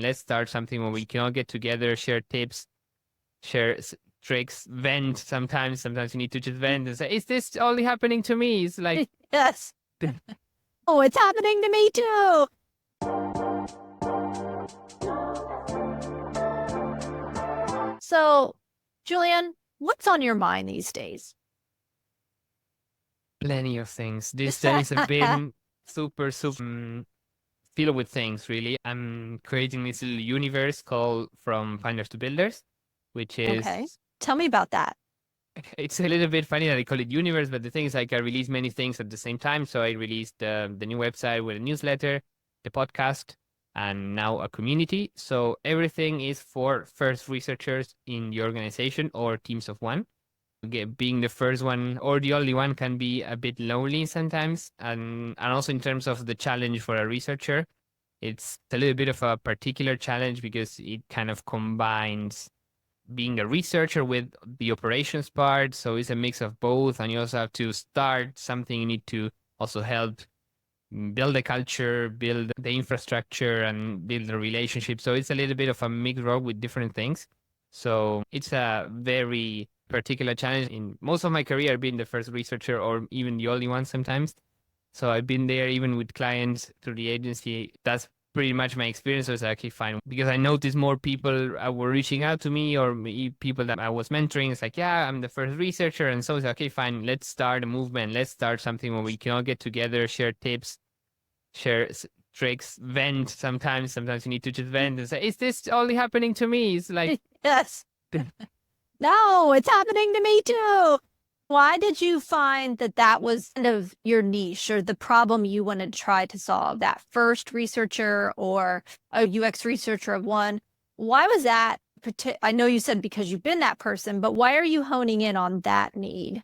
Let's start something where we can all get together, share tips, share tricks, vent sometimes. Sometimes you need to just vent and say, is this only happening to me? It's like, yes. Oh, it's happening to me too. So, Julian, what's on your mind these days? plenty of things. These days have been super filled with things, really. I'm creating this little universe called From Finders to Builders, which is Okay. Tell me about that. it's a little bit funny that I call it universe, but the thing is, like, I release many things at the same time. So I released the new website with a newsletter, the podcast, and now a community. So everything is for first researchers in the organization or teams of one. Being the first one or the only one can be a bit lonely sometimes, and also in terms of the challenge for a researcher, it's a little bit of a particular challenge because it kind of combines being a researcher with the operations part. So it's a mix of both, and you also have to start something. You need to also help build the culture, build the infrastructure, and build the relationship. So it's a little bit of a mixed role with different things. So it's a very particular challenge. In most of my career, I've been the first researcher or even the only one sometimes. So I've been there even with clients through the agency. That's pretty much my experience. So it's actually fine because I noticed more people were reaching out to me, or people that I was mentoring. It's like, yeah, I'm the first researcher. And so it's okay, fine. Let's start a movement. Let's start something where we can all get together, share tips, share tricks, vent sometimes. Sometimes you need to just vent and say, is this only happening to me? It's like, yes. No, it's happening to me too. Why did you find that that was kind of your niche or the problem you wanted to try to solve? That first researcher or a UX researcher of one? Why was that? I know you said because you've been that person, but why are you honing in on that need?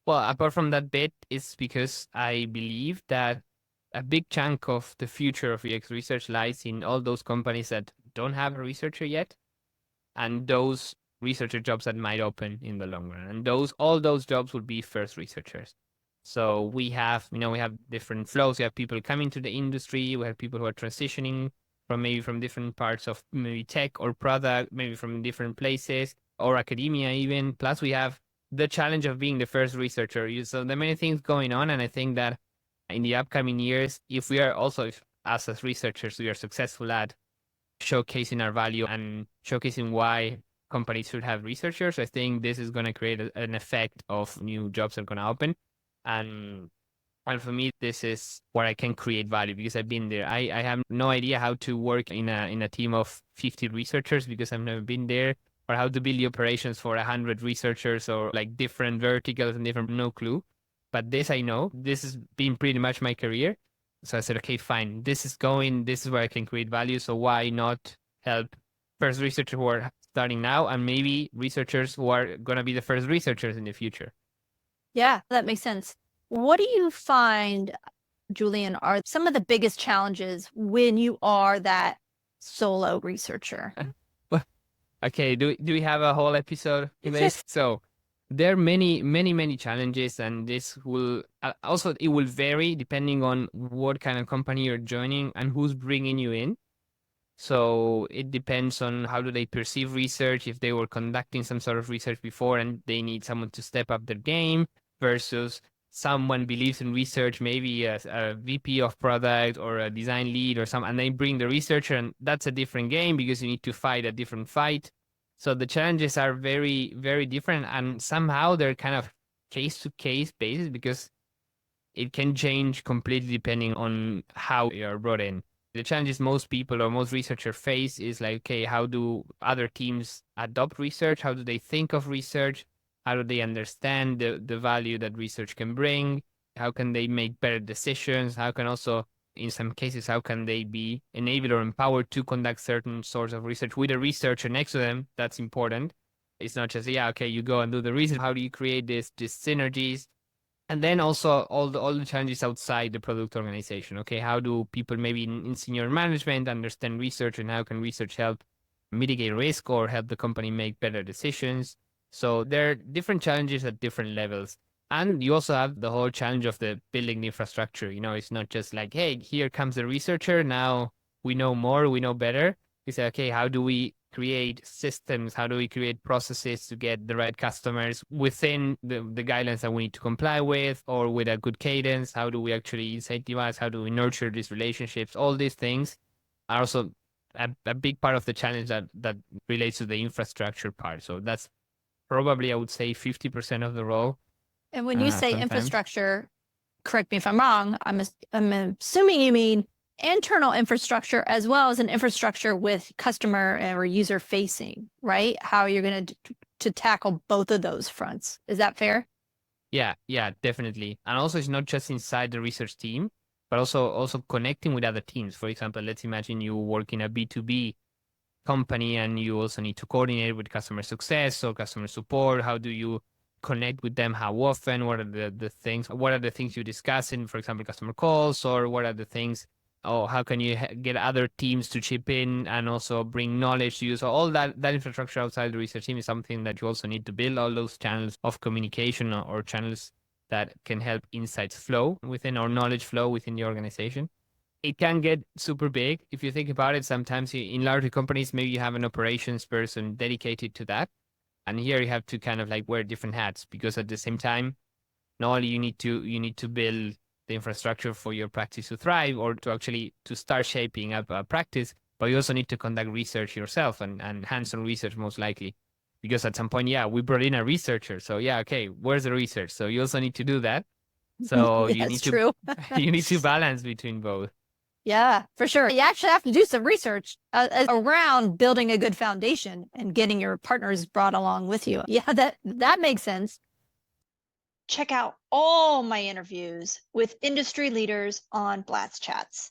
well, apart from that bit, it's because I believe that a big chunk of the future of UX research lies in all those companies that don't have a researcher yet, and those researcher jobs that might open in the long run. And all those jobs would be first researchers. So we have different flows. We have people coming to the industry. We have people who are transitioning from different parts of maybe tech or product, maybe from different places or academia even. Plus we have the challenge of being the first researcher. So there are many things going on. And I think that in the upcoming years, if we are also, if us as researchers, we are successful at showcasing our value and showcasing why companies should have researchers, I think this is going to create an effect of new jobs that are going to open. And for me, this is where I can create value because I've been there. I have no idea how to work in a team of 50 researchers because I've never been there, or how to build the operations for 100 researchers or like different verticals and different, no clue. But this I know. This has been pretty much my career. So I said, okay, fine. This is where I can create value. So why not help first researchers who are starting now and maybe researchers who are going to be the first researchers in the future? Yeah, that makes sense. What do you find, Julian, are some of the biggest challenges when you are that solo researcher? Okay, do we have a whole episode in this? So there are many challenges, and this will also, it will vary depending on what kind of company you're joining and who's bringing you in. So it depends on how do they perceive research, if they were conducting some sort of research before and they need someone to step up their game, versus someone believes in research, maybe a VP of product or a design lead or something, and they bring the researcher, and that's a different game because you need to fight a different fight. So the challenges are very, very different, and somehow they're kind of case to case basis because it can change completely depending on how you're brought in. The challenges most people or most researchers face is like, okay, how do other teams adopt research? How do they think of research? How do they understand the value that research can bring? How can they make better decisions? How can also, in some cases, how can they be enabled or empowered to conduct certain sorts of research with a researcher next to them? That's important. It's not just, yeah, okay, you go and do the research. How do you create these synergies? And then also all the challenges outside the product organization. Okay, how do people maybe in senior management understand research, and how can research help mitigate risk or help the company make better decisions? So there are different challenges at different levels. And you also have the whole challenge of the building the infrastructure. It's not just like, hey, here comes the researcher, now we know more, we know better. We say, okay, how do we create systems? How do we create processes to get the right customers within the guidelines that we need to comply with, or with a good cadence? How do we actually incentivize? How do we nurture these relationships? All these things are also a big part of the challenge that relates to the infrastructure part. So that's probably, I would say, 50% of the role. And when you say Sometimes. infrastructure, correct me if I'm wrong, I'm assuming you mean internal infrastructure as well as an infrastructure with customer or user facing, right? How you're going to tackle both of those fronts. Is that fair? Yeah, definitely. And also, it's not just inside the research team, but also connecting with other teams. For example, let's imagine you work in a B2B company and you also need to coordinate with customer success or customer support. How do you connect with them? How often? What are the things? What are the things you discuss in, for example, customer calls? Or what are the things? Oh, how can you get other teams to chip in and also bring knowledge to you? So all that infrastructure outside the research team is something that you also need to build, all those channels of communication or channels that can help insights flow within, or knowledge flow within the organization. It can get super big. If you think about it, sometimes in larger companies, maybe you have an operations person dedicated to that. And here you have to kind of like wear different hats, because at the same time, not only you need to build the infrastructure for your practice to thrive, or to start shaping up a practice, but you also need to conduct research yourself, and hands-on research most likely. Because at some point, we brought in a researcher. So okay, where's the research? So you also need to do that. So you need to you need to balance between both. Yeah, for sure. You actually have to do some research around building a good foundation and getting your partners brought along with you. Yeah, that makes sense. Check out all my interviews with industry leaders on BlatzChatz.